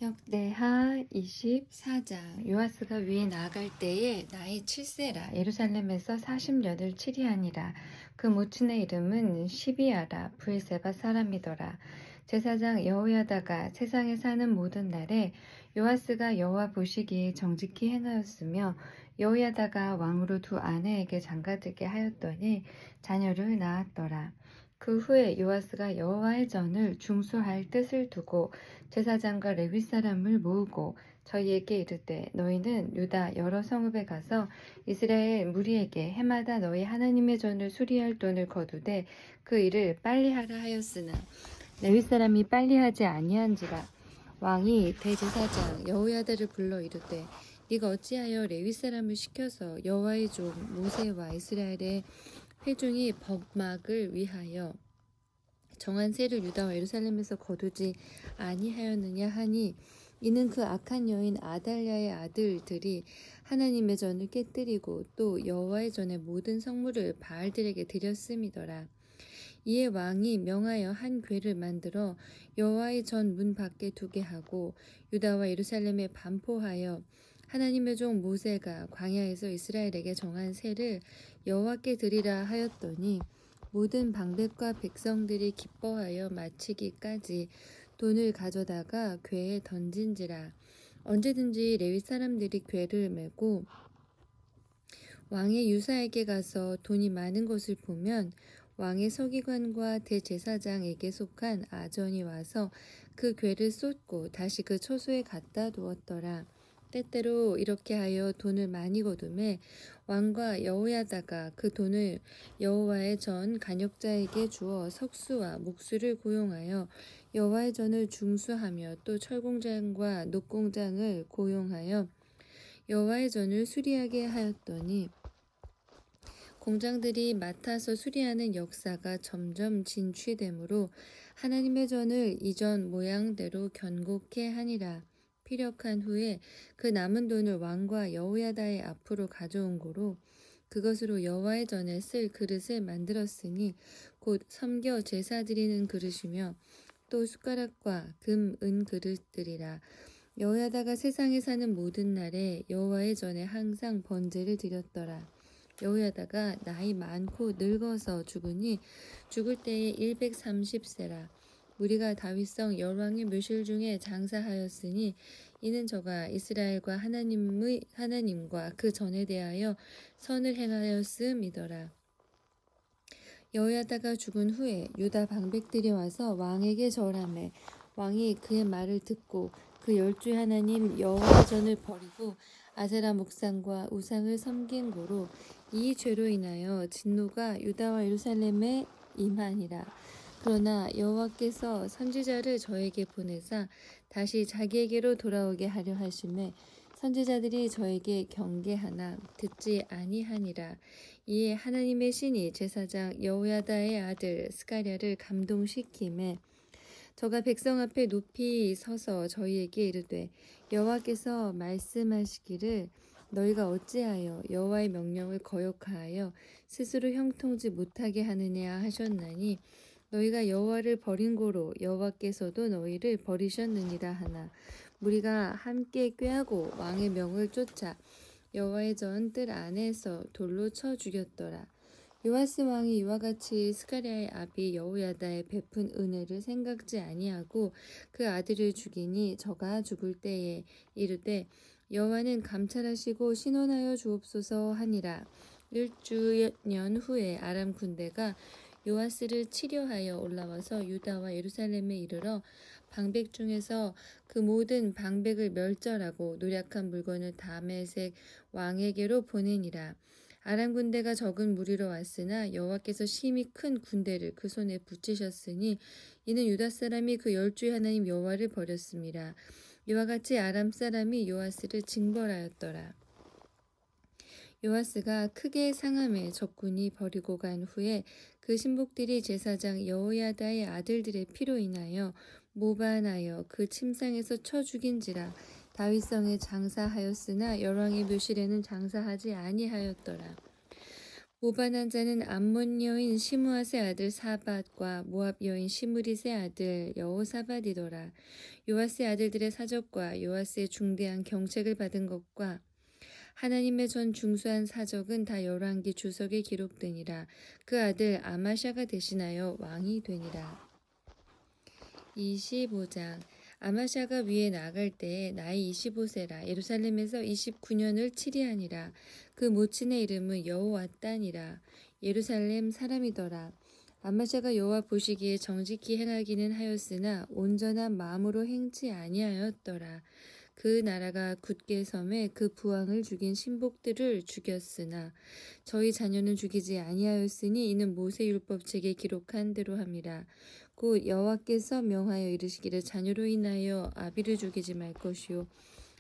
역대하 24장. 요아스가 위에 나아갈 때에 나이 7세라 예루살렘에서 40년을 치리하니라. 그 모친의 이름은 시비아라 브엘세바 사람이더라. 제사장 여호야다가 세상에 사는 모든 날에 요아스가 여호와 보시기에 정직히 행하였으며 여호야다가 왕으로 두 아내에게 장가들게 하였더니 자녀를 낳았더라. 그 후에 요아스가 여호와의 전을 중수할 뜻을 두고 제사장과 레위 사람을 모으고 저희에게 이르되 너희는 유다 여러 성읍에 가서 이스라엘 무리에게 해마다 너희 하나님의 전을 수리할 돈을 거두되 그 일을 빨리 하라 하였으나 레위 사람이 빨리 하지 아니한지라. 왕이 대제사장 여호야다를 불러 이르되 네가 어찌하여 레위 사람을 시켜서 여호와의 종 모세와 이스라엘의 회중이 법막을 위하여 정한 세를 유다와 예루살렘에서 거두지 아니하였느냐 하니 이는 그 악한 여인 아달랴의 아들들이 하나님의 전을 깨뜨리고 또 여호와의 전의 모든 성물을 바알들에게 드렸음이더라. 이에 왕이 명하여 한 궤를 만들어 여호와의 전 문 밖에 두게 하고 유다와 예루살렘에 반포하여 하나님의 종 모세가 광야에서 이스라엘에게 정한 세를 여호와께 드리라 하였더니 모든 방백과 백성들이 기뻐하여 마치기까지 돈을 가져다가 궤에 던진지라. 언제든지 레위 사람들이 궤를 메고 왕의 유사에게 가서 돈이 많은 것을 보면 왕의 서기관과 대제사장에게 속한 아전이 와서 그 궤를 쏟고 다시 그 처소에 갖다 두었더라. 때때로 이렇게 하여 돈을 많이 거두매 왕과 여호야다가 그 돈을 여호와의 전 간역자에게 주어 석수와 목수를 고용하여 여호와의 전을 중수하며 또 철공장과 녹공장을 고용하여 여호와의 전을 수리하게 하였더니 공장들이 맡아서 수리하는 역사가 점점 진취되므로 하나님의 전을 이전 모양대로 견고케 하니라. 피력한 후에 그 남은 돈을 왕과 여호야다의 앞으로 가져온 고로 그것으로 여호와의 전에 쓸 그릇을 만들었으니 곧 섬겨 제사 드리는 그릇이며 또 숟가락과 금, 은 그릇들이라. 여호야다가 세상에 사는 모든 날에 여호와의 전에 항상 번제를 드렸더라. 여호야다가 나이 많고 늙어서 죽으니 죽을 때에 130세라. 무리가 다윗성 열왕의 묘실 중에 장사하였으니 이는 저가 이스라엘과 하나님과 그 전에 대하여 선을 행하였음이더라. 여호야다가 죽은 후에 유다 방백들이 와서 왕에게 절하매 왕이 그의 말을 듣고 그 열주의 하나님 여호와의 전을 버리고 아세라 목상과 우상을 섬긴 고로 이 죄로 인하여 진노가 유다와 예루살렘에 임하니라. 그러나 여호와께서 선지자를 저에게 보내사 다시 자기에게로 돌아오게 하려 하심에 선지자들이 저에게 경계하나 듣지 아니하니라. 이에 하나님의 신이 제사장 여호야다의 아들 스가랴를 감동시키매 저가 백성 앞에 높이 서서 저희에게 이르되 여호와께서 말씀하시기를 너희가 어찌하여 여호와의 명령을 거역하여 스스로 형통지 못하게 하느냐 하셨나니 너희가 여호와를 버린 고로 여호와께서도 너희를 버리셨느니라 하나 무리가 함께 꾀하고 왕의 명을 쫓아 여호와의 전 뜰 안에서 돌로 쳐 죽였더라. 요아스 왕이 이와 같이 스가랴의 아비 여호야다의 베푼 은혜를 생각지 아니하고 그 아들을 죽이니 저가 죽을 때에 이르되 여호와는 감찰하시고 신원하여 주옵소서 하니라. 1주년 후에 아람 군대가 요아스를 치려하여 올라와서 유다와 예루살렘에 이르러 방백 중에서 그 모든 방백을 멸절하고 노략한 물건을 다메섹 왕에게로 보내니라. 아람 군대가 적은 무리로 왔으나 여호와께서 심히 큰 군대를 그 손에 붙이셨으니 이는 유다 사람이 그 열주의 하나님 여호와를 버렸습니다. 이와 같이 아람 사람이 요아스를 징벌하였더라. 요아스가 크게 상함에 적군이 버리고 간 후에 그 신복들이 제사장 여호야다의 아들들의 피로 인하여 모반하여 그 침상에서 쳐 죽인지라. 다윗성에 장사하였으나 열왕의 묘실에는 장사하지 아니하였더라. 오반한 자는 암몬 여인 시므앗의 아들 사밧과 모압 여인 시므릿의 아들 여호사밧이더라. 요아스의 아들들의 사적과 요아스의 중대한 경책을 받은 것과 하나님의 전 중수한 사적은 다 열왕기 주석에 기록되니라. 그 아들 아마샤가 대신하여 왕이 되니라. 25장. 아마샤가 위에 나갈 때에 나이 25세라. 예루살렘에서 29년을 치리하니라. 그 모친의 이름은 여호와단이라. 예루살렘 사람이더라. 아마샤가 여호와 보시기에 정직히 행하기는 하였으나 온전한 마음으로 행치 아니하였더라. 그 나라가 굳게 섬에 그 부왕을 죽인 신복들을 죽였으나 저희 자녀는 죽이지 아니하였으니 이는 모세율법책에 기록한 대로 함이라. 곧 여호와께서 명하여 이르시기를 자녀로 인하여 아비를 죽이지 말 것이요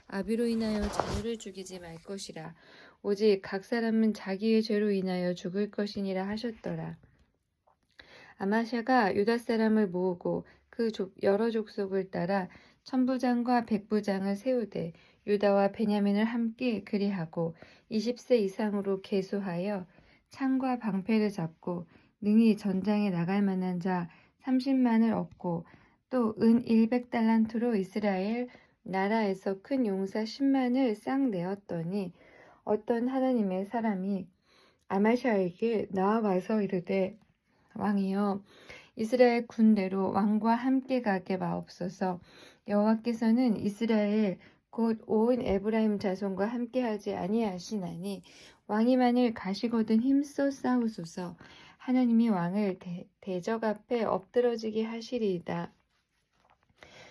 아비로 인하여 자녀를 죽이지 말 것이라. 오직 각 사람은 자기의 죄로 인하여 죽을 것이니라 하셨더라. 아마샤가 유다 사람을 모으고 그 여러 족속을 따라 천부장과 백부장을 세우되 유다와 베냐민을 함께 그리하고 20세 이상으로 계수하여 창과 방패를 잡고 능히 전장에 나갈 만한 자 30만을 얻고 또 은 100달란트로 이스라엘 나라에서 큰 용사 10만을 싹 내었더니 어떤 하나님의 사람이 아마샤에게 나와서 이르되 왕이여 이스라엘 군대로 왕과 함께 가게 마옵소서. 여호와께서는 이스라엘 곧 온 에브라임 자손과 함께하지 아니하시나니 왕이 만일 가시거든 힘써 싸우소서. 하나님이 왕을 대적 앞에 엎드러지게 하시리이다.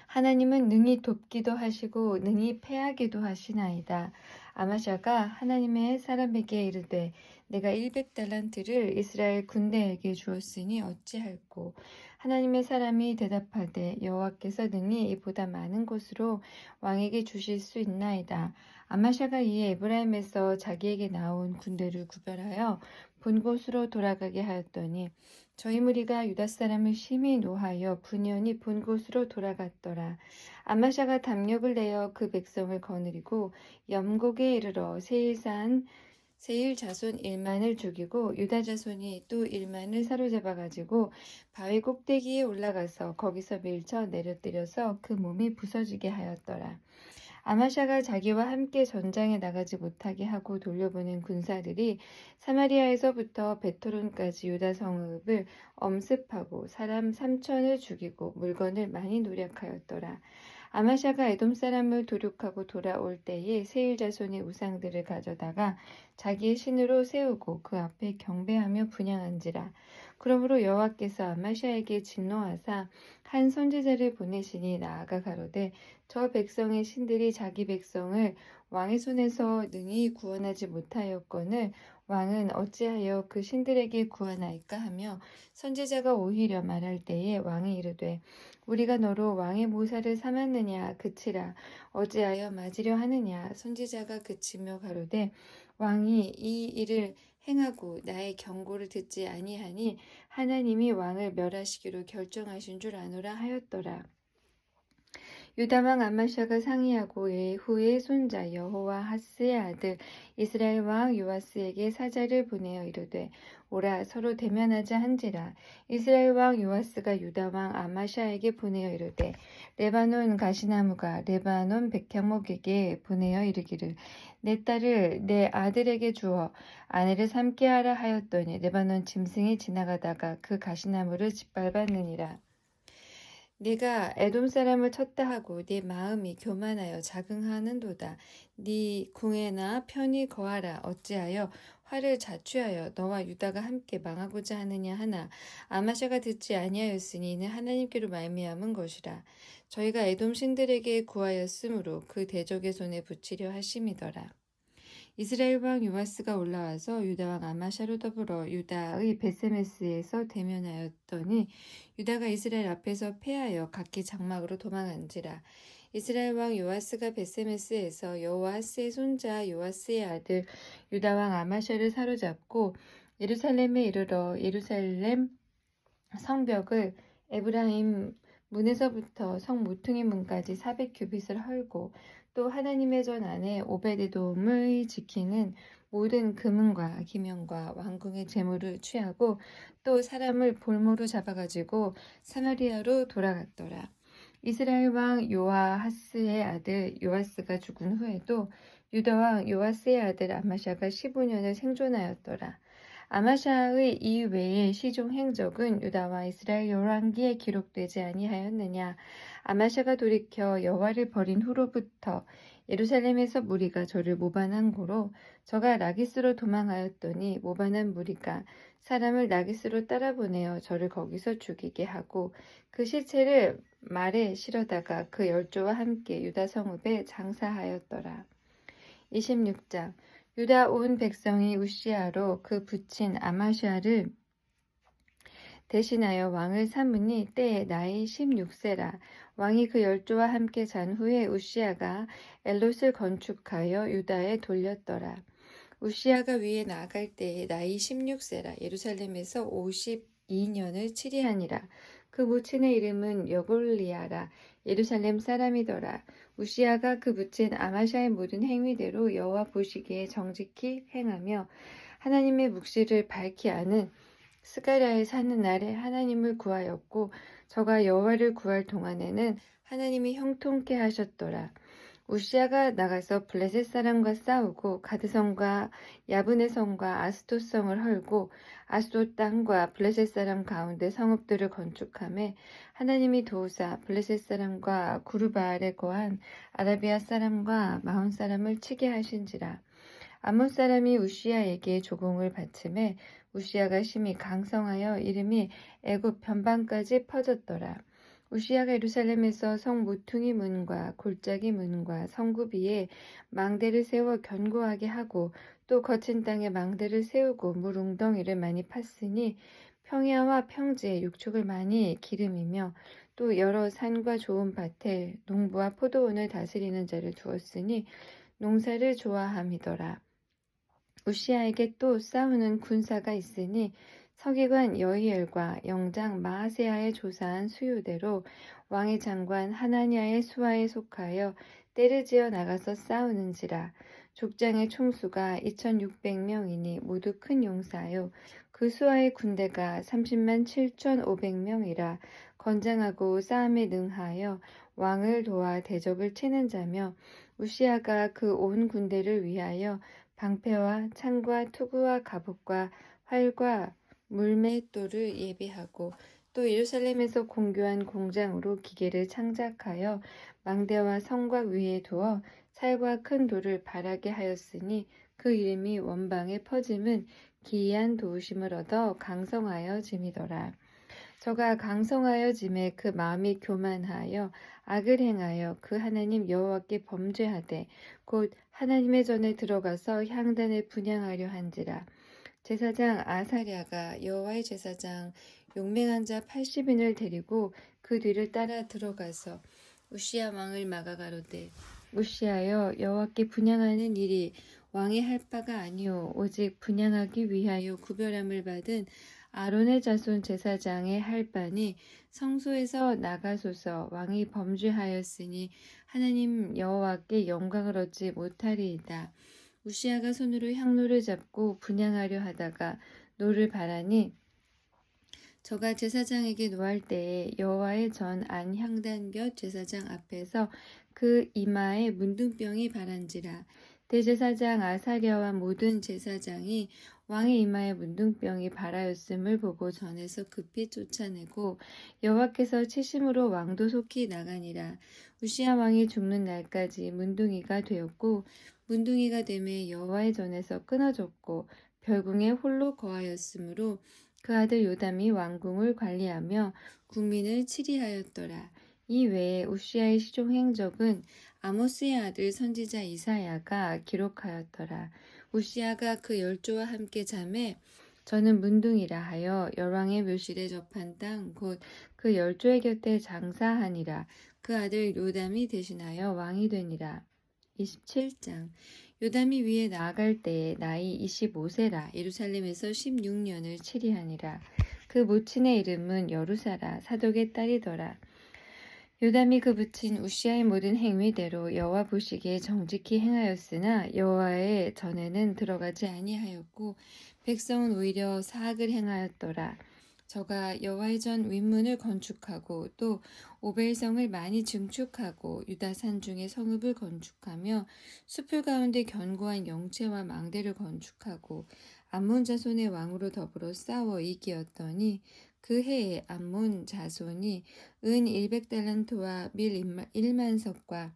하나님은 능히 돕기도 하시고 능히 패하기도 하시나이다. 아마샤가 하나님의 사람에게 이르되 내가 100달란트를 이스라엘 군대에게 주었으니 어찌할꼬. 하나님의 사람이 대답하되 여호와께서 능히 이보다 많은 곳으로 왕에게 주실 수 있나이다. 아마샤가 이에 에브라임에서 자기에게 나온 군대를 구별하여 본 곳으로 돌아가게 하였더니 저희 무리가 유다 사람을 심히 노하여 분연히 본 곳으로 돌아갔더라. 아마샤가 담력을 내어 그 백성을 거느리고 염곡에 이르러 세일 자손 1만을 죽이고 유다 자손이 또 1만을 사로잡아 가지고 바위 꼭대기에 올라가서 거기서 밀쳐 내려뜨려서 그 몸이 부서지게 하였더라. 아마샤가 자기와 함께 전장에 나가지 못하게 하고 돌려보낸 군사들이 사마리아에서부터 베토론까지 유다 성읍을 엄습하고 사람 3천을 죽이고 물건을 많이 노력하였더라. 아마샤가 에돔 사람을 도륙하고 돌아올 때에 세일 자손의 우상들을 가져다가 자기의 신으로 세우고 그 앞에 경배하며 분향한지라. 그러므로 여호와께서 아마샤에게 진노하사 한 선지자를 보내시니 나아가 가로되 저 백성의 신들이 자기 백성을 왕의 손에서 능히 구원하지 못하였거늘 왕은 어찌하여 그 신들에게 구하나이까 하며 선지자가 오히려 말할 때에 왕이 이르되 우리가 너로 왕의 모사를 삼았느냐 그치라 어찌하여 맞으려 하느냐. 선지자가 그치며 가로되 왕이 이 일을 행하고 나의 경고를 듣지 아니하니 하나님이 왕을 멸하시기로 결정하신 줄 아노라 하였더라. 유다왕 아마샤가 상의하고 예후의 손자 여호와하스의 아들 이스라엘 왕 요아스에게 사자를 보내어 이르되 오라 서로 대면하자 한지라. 이스라엘 왕 요아스가 유다왕 아마샤에게 보내어 이르되 레바논 가시나무가 레바논 백향목에게 보내어 이르기를 내 딸을 내 아들에게 주어 아내를 삼게 하라 하였더니 레바논 짐승이 지나가다가 그 가시나무를 짓밟았느니라. 네가 에돔 사람을 쳤다 하고 네 마음이 교만하여 자긍하는도다. 네 궁에나 편히 거하라. 어찌하여 화를 자취하여 너와 유다가 함께 망하고자 하느냐 하나 아마샤가 듣지 아니하였으니 이는 하나님께로 말미암은 것이라. 저희가 에돔 신들에게 구하였으므로 그 대적의 손에 붙이려 하심이더라. 이스라엘 왕 요아스가 올라와서 유다 왕 아마샤로 더불어 유다의 베세메스에서 대면하였더니 유다가 이스라엘 앞에서 패하여 각기 장막으로 도망한지라. 이스라엘 왕 요아스가 베세메스에서 여호아스의 손자 요아스의 아들 유다 왕 아마샤를 사로잡고 예루살렘에 이르러 예루살렘 성벽을 에브라임 문에서부터 성 모퉁이 문까지 400규빗을 헐고 또 하나님의 전 안에 오베데돔을 지키는 모든 금은과 기명과 왕궁의 재물을 취하고 또 사람을 볼모로 잡아가지고 사마리아로 돌아갔더라. 이스라엘 왕 요아하스의 아들 요아스가 죽은 후에도 유다 왕 요아스의 아들 아마샤가 15년을 생존하였더라. 아마샤의 이외의 시종 행적은 유다와 이스라엘 열왕기에 기록되지 아니하였느냐. 아마샤가 돌이켜 여호와를 버린 후로부터 예루살렘에서 무리가 저를 모반한 고로 저가 라기스로 도망하였더니 모반한 무리가 사람을 라기스로 따라보내어 저를 거기서 죽이게 하고 그 시체를 말에 실어다가 그 열조와 함께 유다 성읍에 장사하였더라. 26장 유다 온 백성이 우시아로 그 부친 아마샤를 대신하여 왕을 삼으니 때에 나이 16세라. 왕이 그 열조와 함께 잔 후에 우시아가 엘롯을 건축하여 유다에 돌렸더라. 우시아가 위에 나아갈 때에 나이 16세라. 예루살렘에서 52년을 치리하니라. 그 모친의 이름은 여골리아라. 예루살렘 사람이더라. 우시아가 그 부친 아마샤의 모든 행위대로 여호와 보시기에 정직히 행하며 하나님의 묵시를 밝히 아는 스가랴에 사는 날에 하나님을 구하였고 저가 여호와를 구할 동안에는 하나님이 형통케 하셨더라. 우시아가 나가서 블레셋 사람과 싸우고 가드성과 야브네 성과 아스돗 성을 헐고 아스돗 땅과 블레셋 사람 가운데 성읍들을 건축하며 하나님이 도우사 블레셋 사람과 구르바알에 거한 아라비아 사람과 마온 사람을 치게 하신지라. 아몬 사람이 우시아에게 조공을 바치매 우시아가 심히 강성하여 이름이 애굽 변방까지 퍼졌더라. 우시아가 예루살렘에서 성 모퉁이 문과 골짜기 문과 성구비에 망대를 세워 견고하게 하고 또 거친 땅에 망대를 세우고 물 웅덩이를 많이 팠으니 평야와 평지에 육축을 많이 기름이며 또 여러 산과 좋은 밭에 농부와 포도원을 다스리는 자를 두었으니 농사를 좋아함이더라. 우시아에게 또 싸우는 군사가 있으니 서기관 여히엘과 영장 마아세야의 조사한 수요대로 왕의 장관 하나냐의 수하에 속하여 떼를 지어 나가서 싸우는지라. 족장의 총수가 2600명이니 모두 큰 용사요. 그 수하의 군대가 30만 7500명이라 건장하고 싸움에 능하여 왕을 도와 대적을 치는 자며 우시아가 그 온 군대를 위하여 방패와 창과 투구와 갑옷과 활과 물맷돌을 예비하고 또 예루살렘에서 공교한 공장으로 기계를 창작하여 망대와 성곽 위에 두어 살과 큰 돌을 바라게 하였으니 그 이름이 원방에 퍼짐은 기이한 도우심을 얻어 강성하여 짐이더라. 저가 강성하여 짐에 그 마음이 교만하여 악을 행하여 그 하나님 여호와께 범죄하되 곧 하나님의 전에 들어가서 향단을 분향하려 한지라. 제사장 아사랴가 여호와의 제사장 용맹한 자 80인을 데리고 그 뒤를 따라 들어가서 우시아 왕을 막아 가로되 우시아여 여호와께 분향하는 일이 왕이 할 바가 아니오 오직 분향하기 위하여 구별함을 받은 아론의 자손 제사장의 할 바니 성소에서 나가소서. 왕이 범죄하였으니 하나님 여호와께 영광을 얻지 못하리이다. 우시아가 손으로 향로를 잡고 분향하려 하다가 노를 바라니 저가 제사장에게 노할 때에 여호와의 전 안 향단 곁 제사장 앞에서 그 이마에 문둥병이 바란지라. 대제사장 아사랴와 모든 제사장이 왕의 이마에 문둥병이 발하였음을 보고 전에서 급히 쫓아내고 여호와께서 치심으로 왕도 속히 나가니라. 우시아 왕이 죽는 날까지 문둥이가 되었고 문둥이가 되매 여호와의 전에서 끊어졌고 별궁에 홀로 거하였으므로 그 아들 요담이 왕궁을 관리하며 국민을 치리하였더라. 이 외에 우시아의 시종 행적은 아모스의 아들 선지자 이사야가 기록하였더라. 우시아가 그 열조와 함께 잠에 저는 문둥이라 하여 열왕의 묘실에 접한 땅 곧 그 열조의 곁에 장사하니라. 그 아들 요담이 대신하여 왕이 되니라. 27장 요담이 위에 나아갈 때에 나이 25세라. 예루살렘에서 16년을 치리하니라. 그 모친의 이름은 여루사라 사독의 딸이더라. 요담이 그 붙인 우시아의 모든 행위대로 여호와 보시기에 정직히 행하였으나 여호와의 전에는 들어가지 아니하였고 백성은 오히려 사악을 행하였더라. 저가 여호와의 전 윗문을 건축하고 또 오벨성을 많이 증축하고 유다산 중에 성읍을 건축하며 숲을 가운데 견고한 영체와 망대를 건축하고 암몬 자손의 왕으로 더불어 싸워 이기었더니 그 해에 암몬 자손이 은 100달란트와 밀 1만석과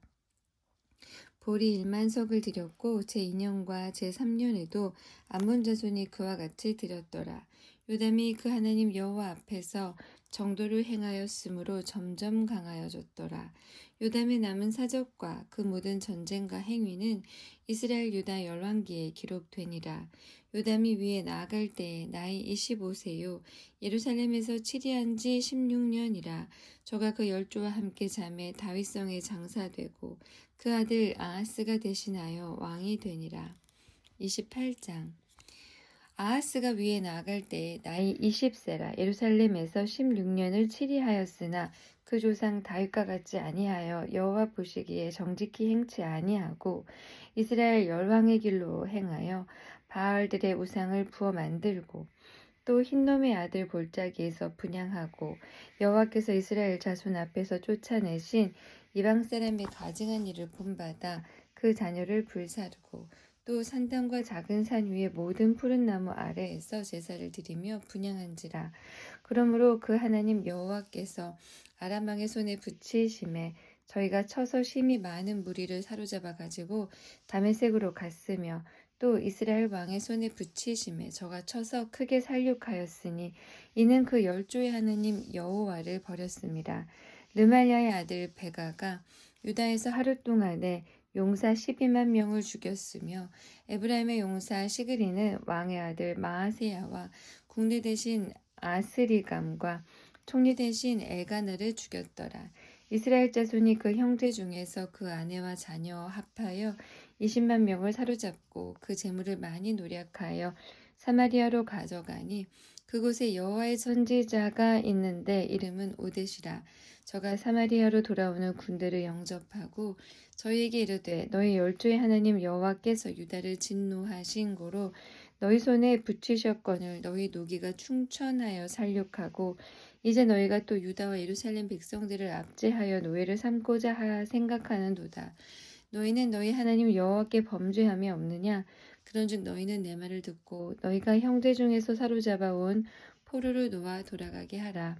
보리 1만석을 드렸고 제2년과 제3년에도 암몬 자손이 그와 같이 드렸더라. 요담이 그 하나님 여호와 앞에서 정도를 행하였으므로 점점 강하여졌더라. 요담의 남은 사적과 그 모든 전쟁과 행위는 이스라엘 유다 열왕기에 기록되니라. 요담이 위에 나아갈 때에 나이 25세요 예루살렘에서 치리한 지 16년이라. 저가 그 열조와 함께 잠에 다윗성에 장사되고 그 아들 아하스가 대신하여 왕이 되니라. 28장. 아하스가 위에 나아갈 때에 나이 20세라. 예루살렘에서 16년을 치리하였으나 그 조상 다윗과 같지 아니하여 여호와 보시기에 정직히 행치 아니하고 이스라엘 열왕의 길로 행하여 바알들의 우상을 부어 만들고 또 흰놈의 아들 골짜기에서 분향하고 여호와께서 이스라엘 자손 앞에서 쫓아내신 이방 사람의 가증한 일을 본받아 그 자녀를 불사르고 또 산당과 작은 산 위의 모든 푸른 나무 아래에서 제사를 드리며 분향한지라. 그러므로 그 하나님 여호와께서 아람 왕의 손에 붙이심에 저희가 쳐서 심히 많은 무리를 사로잡아 가지고 다메섹으로 갔으며 또 이스라엘 왕의 손에 붙이심에 저가 쳐서 크게 살육하였으니 이는 그 열조의 하나님 여호와를 버렸습니다. 르말야의 아들 베가가 유다에서 하루 동안에 용사 12만 명을 죽였으며 에브라임의 용사 시그리는 왕의 아들 마아세야와 국내 대신 아스리감과 총리 대신 엘가나를 죽였더라. 이스라엘 자손이 그 형제 중에서 그 아내와 자녀 합하여 20만 명을 사로잡고 그 재물을 많이 노략하여 사마리아로 가져가니 그곳에 여호와의 선지자가 있는데 이름은 오뎃이라. 저가 사마리아로 돌아오는 군대를 영접하고 저희에게 이르되 너희 열조의 하나님 여호와께서 유다를 진노하신 고로 너희 손에 붙이셨거늘 너희 노기가 충천하여 살육하고 이제 너희가 또 유다와 예루살렘 백성들을 압제하여 노예를 삼고자 생각하는도다. 너희는 너희 하나님 여호와께 범죄함이 없느냐? 그런즉 너희는 내 말을 듣고 너희가 형제 중에서 사로잡아 온 포로를 놓아 돌아가게 하라.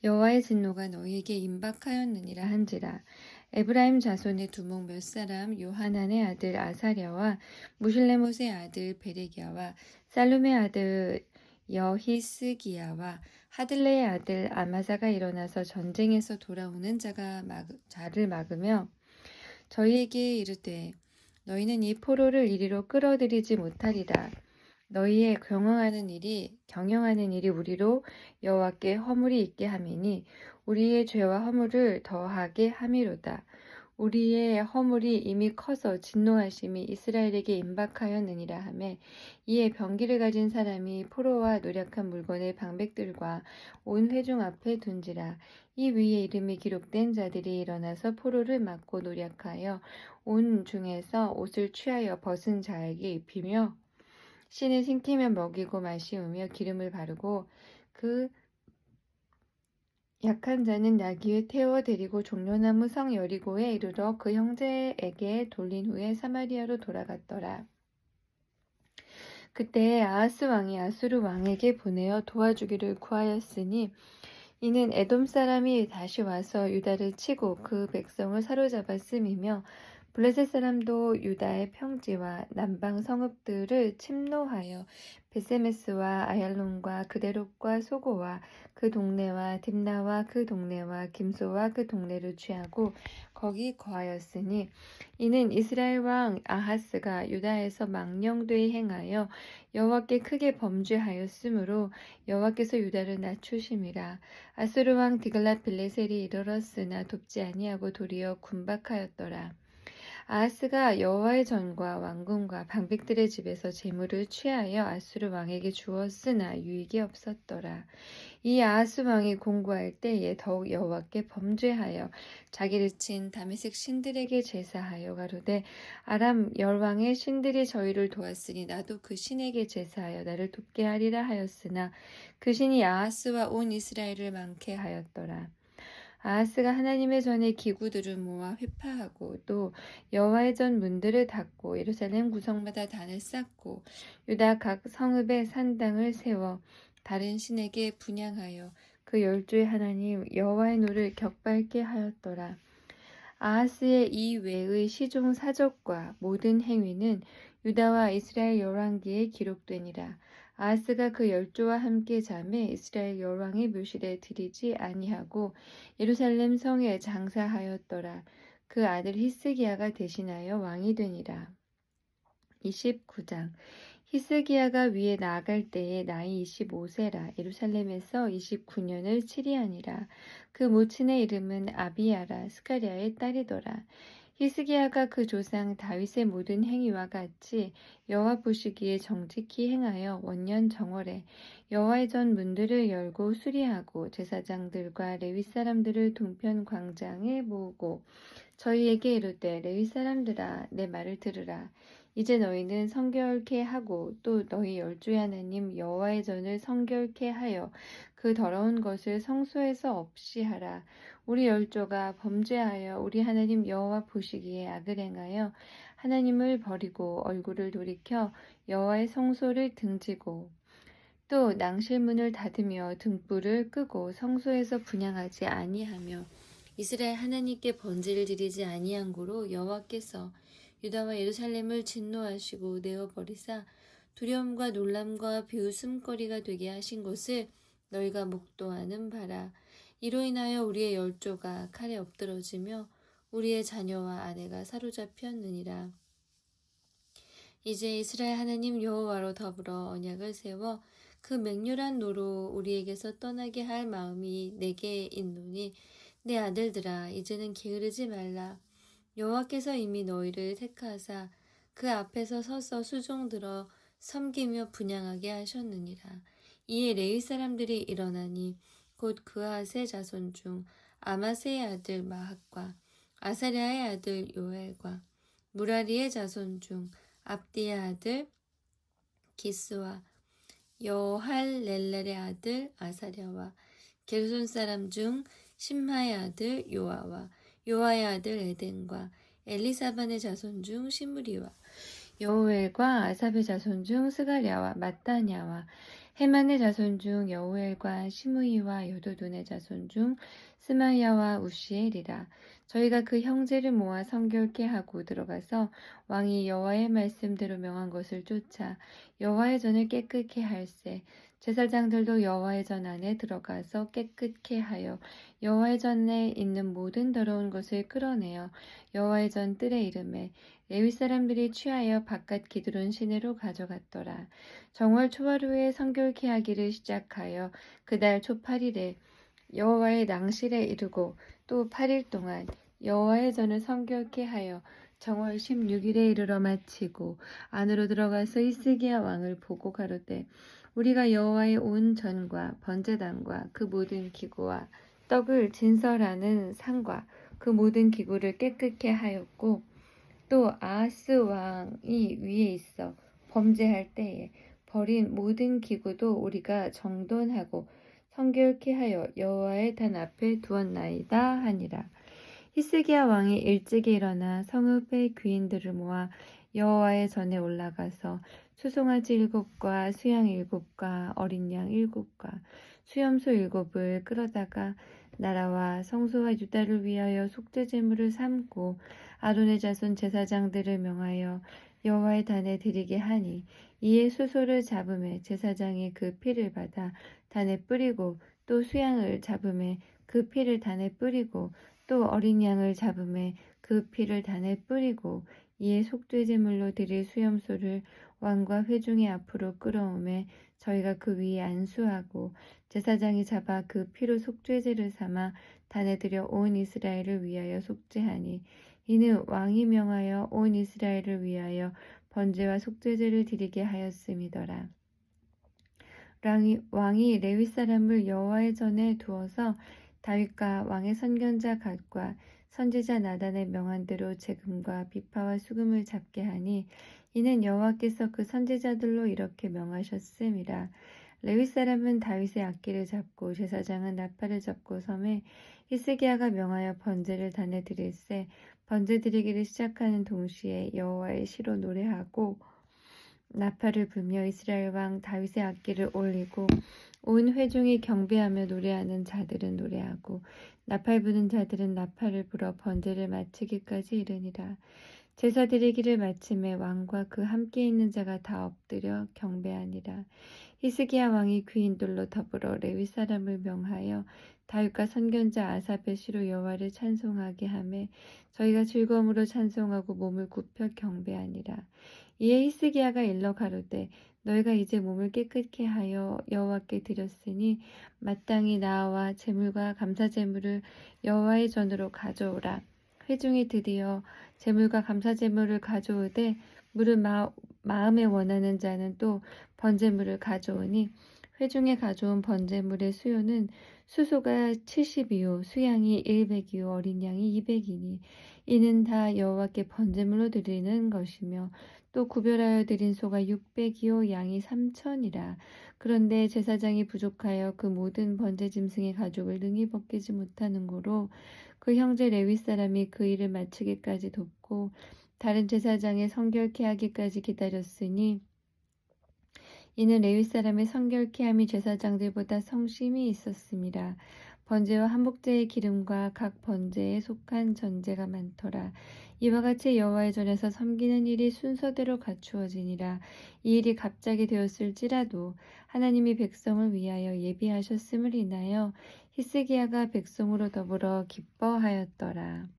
여호와의 진노가 너희에게 임박하였느니라 한지라. 에브라임 자손의 두목 몇 사람 요하난의 아들 아사랴와 무실레못의 아들 베레기야와 살룸의 아들 여히스기야와 하들레의 아들 아마사가 일어나서 전쟁에서 돌아오는 자를 막으며 저희에게 이르되 너희는 이 포로를 이리로 끌어들이지 못하리라. 너희의 경영하는 일이 우리로 여호와께 허물이 있게 함이니 우리의 죄와 허물을 더하게 함이로다. 우리의 허물이 이미 커서 진노하심이 이스라엘에게 임박하였느니라 하매 이에 병기를 가진 사람이 포로와 노략한 물건을 방백들과 온 회중 앞에 둔지라. 이 위에 이름이 기록된 자들이 일어나서 포로를 막고 노략하여 온 중에서 옷을 취하여 벗은 자에게 입히며 신을 신기며 먹이고 마시우며 기름을 바르고 그 약한 자는 나귀에 태워 데리고 종려나무 성 여리고에 이르러 그 형제에게 돌린 후에 사마리아로 돌아갔더라. 그때 아하스 왕이 아수르 왕에게 보내어 도와주기를 구하였으니 이는 에돔 사람이 다시 와서 유다를 치고 그 백성을 사로잡았음이며 블레셋 사람도 유다의 평지와 남방 성읍들을 침노하여 베세메스와 아얄론과 그데롯과 소고와 그 동네와 딥나와 그 동네와 김소와 그 동네를 취하고 거기 거하였으니 이는 이스라엘 왕 아하스가 유다에서 망령되이 행하여 여호와께 크게 범죄하였으므로 여호와께서 유다를 낮추심이라. 아수르 왕 디글랏 빌레셀이 이르렀으나 돕지 아니하고 도리어 군박하였더라. 아하스가 여호와의 전과 왕궁과 방백들의 집에서 재물을 취하여 아수르 왕에게 주었으나 유익이 없었더라. 이 아하스 왕이 공고할 때에 더욱 여호와께 범죄하여 자기를 친 다메섹 신들에게 제사하여 가로되 아람 열왕의 신들이 저희를 도왔으니 나도 그 신에게 제사하여 나를 돕게 하리라 하였으나 그 신이 아하스와 온 이스라엘을 많게 하였더라. 아하스가 하나님의 전에 기구들을 모아 회파하고 또 여호와의 전 문들을 닫고 예루살렘 구성마다 단을 쌓고 유다 각 성읍에 산당을 세워 다른 신에게 분향하여 그 열주의 하나님 여호와의 노를 격발케 하였더라. 아하스의 이 외의 시종 사적과 모든 행위는 유다와 이스라엘 열왕기에 기록되니라. 아하스가 그 열조와 함께 잠에 이스라엘 열왕의 묘실에 들이지 아니하고 예루살렘 성에 장사하였더라. 그 아들 히스기야가 대신하여 왕이 되니라. 29장 히스기야가 위에 나아갈 때에 나이 25세라 예루살렘에서 29년을 치리하니라. 그 모친의 이름은 아비야라 스가랴의 딸이더라. 히스기야가 그 조상 다윗의 모든 행위와 같이 여호와 보시기에 정직히 행하여 원년 정월에 여호와의 전 문들을 열고 수리하고 제사장들과 레위 사람들을 동편 광장에 모으고 저희에게 이르되 레위 사람들아 내 말을 들으라. 이제 너희는 성결케 하고 또 너희 열주의 하나님 여호와의 전을 성결케 하여 그 더러운 것을 성소에서 없이 하라. 우리 열조가 범죄하여 우리 하나님 여호와 보시기에 악을 행하여 하나님을 버리고 얼굴을 돌이켜 여호와의 성소를 등지고 또 낭실문을 닫으며 등불을 끄고 성소에서 분향하지 아니하며 이스라엘 하나님께 번제를 드리지 아니한 고로 여호와께서 유다와 예루살렘을 진노하시고 내어버리사 두려움과 놀람과 비웃음거리가 되게 하신 것을 너희가 목도하는 바라. 이로 인하여 우리의 열조가 칼에 엎드러지며 우리의 자녀와 아내가 사로잡혔느니라. 이제 이스라엘 하나님 여호와로 더불어 언약을 세워 그 맹렬한 노로 우리에게서 떠나게 할 마음이 내게 있노니 내 아들들아 이제는 게으르지 말라. 여호와께서 이미 너희를 택하사 그 앞에서 서서 수종들어 섬기며 분향하게 하셨느니라. 이에 레위 사람들이 일어나니 곧 그아스의 자손 중 아마세의 아들 마학과 아사랴의 아들 요엘과 무라리의 자손 중 압디의 아들 기스와 여할렐렐의 아들 아사랴와 게르손 사람 중 심하의 아들 요아와 요아의 아들 에덴과 엘리사반의 자손 중 시므리와 여우엘과 아삽의 자손 중 스가랴와 마따냐와 헤만의 자손 중 여우엘과 시므이와 여도돈의 자손 중 스마야와 우시엘이라. 저희가 그 형제를 모아 성결케 하고 들어가서 왕이 여호와의 말씀대로 명한 것을 쫓아 여호와의 전을 깨끗게 할세. 제사장들도 여호와의 전 안에 들어가서 깨끗게 하여 여호와의 전에 있는 모든 더러운 것을 끌어내어 여호와의 전 뜰에 이름에 레위 사람들이 취하여 바깥 기드론 시내로 가져갔더라. 정월 초월 후에 성결케 하기를 시작하여 그달 초 8일에 여호와의 낭실에 이르고 또 8일 동안 여호와의 전을 성결케 하여 정월 16일에 이르러 마치고 안으로 들어가서 히스기야 왕을 보고 가로되 우리가 여호와의 온 전과 번제단과 그 모든 기구와 떡을 진설하는 상과 그 모든 기구를 깨끗게 하였고 또 아하스 왕이 위에 있어 범죄할 때에 버린 모든 기구도 우리가 정돈하고 성결케 하여 여호와의 단 앞에 두었나이다 하니라. 히스기야 왕이 일찍이 일어나 성읍의 귀인들을 모아 여호와의 전에 올라가서 수송아지 7과 수양 7과 어린 양 7과 수염소 7을 끌어다가 나라와 성소와 유다를 위하여 속죄 제물을 삼고 아론의 자손 제사장들을 명하여 여호와의 단에 드리게 하니 이에 수소를 잡음에 제사장이 그 피를 받아 단에 뿌리고 또 수양을 잡음에 그 피를 단에 뿌리고 또 어린 양을 잡음에 그 피를 단에 뿌리고 이에 속죄 제물로 드릴 수염소를 왕과 회중의 앞으로 끌어오매 저희가 그 위에 안수하고 제사장이 잡아 그 피로 속죄제를 삼아 다내들여 온 이스라엘을 위하여 속죄하니 이는 왕이 명하여 온 이스라엘을 위하여 번제와 속죄제를 드리게 하였음이더라. 왕이 레위 사람을 여호와의 전에 두어서 다윗과 왕의 선견자 갓과 선지자 나단의 명한 대로 재금과 비파와 수금을 잡게 하니 이는 여호와께서 그 선지자들로 이렇게 명하셨음이라. 레위 사람은 다윗의 악기를 잡고 제사장은 나팔을 잡고 섬에 히스기야가 명하여 번제를 다내 드릴새 번제 드리기를 시작하는 동시에 여호와의 시로 노래하고 나팔을 불며 이스라엘 왕 다윗의 악기를 올리고 온 회중이 경배하며 노래하는 자들은 노래하고 나팔 부는 자들은 나팔을 불어 번제를 마치기까지 이르니라. 제사 드리기를 마침에 왕과 그 함께 있는 자가 다 엎드려 경배하니라. 히스기야 왕이 귀인들로 더불어 레위 사람을 명하여 다윗과 선견자 아삽의 시로 여호와를 찬송하게 하매 저희가 즐거움으로 찬송하고 몸을 굽혀 경배하니라. 이에 히스기야가 일러 가로되 너희가 이제 몸을 깨끗게 하여 여호와께 드렸으니 마땅히 나와 제물과 감사 제물을 여호와의 전으로 가져오라. 회중이 드디어 제물과 감사 제물을 가져오되 물을 마음에 원하는 자는 또 번제물을 가져오니 회중에 가져온 번제물의 수요는 수소가 70이요 수양이 100이요 어린 양이 200이니 이는 다 여호와께 번제물로 드리는 것이며 또 구별하여 드린 소가 600이요 양이 3천이라. 그런데 제사장이 부족하여 그 모든 번제 짐승의 가죽을 능히 벗기지 못하는 고로 그 형제 레위 사람이 그 일을 마치기까지 돕고 다른 제사장의 성결케 하기까지 기다렸으니 이는 레위 사람의 성결케 함이 제사장들보다 성심이 있었습니다. 번제와 한복제의 기름과 각 번제에 속한 전제가 많더라. 이와 같이 여호와의 전에서 섬기는 일이 순서대로 갖추어지니라. 이 일이 갑자기 되었을지라도 하나님이 백성을 위하여 예비하셨음을 인하여 히스기야가 백성으로 더불어 기뻐하였더라.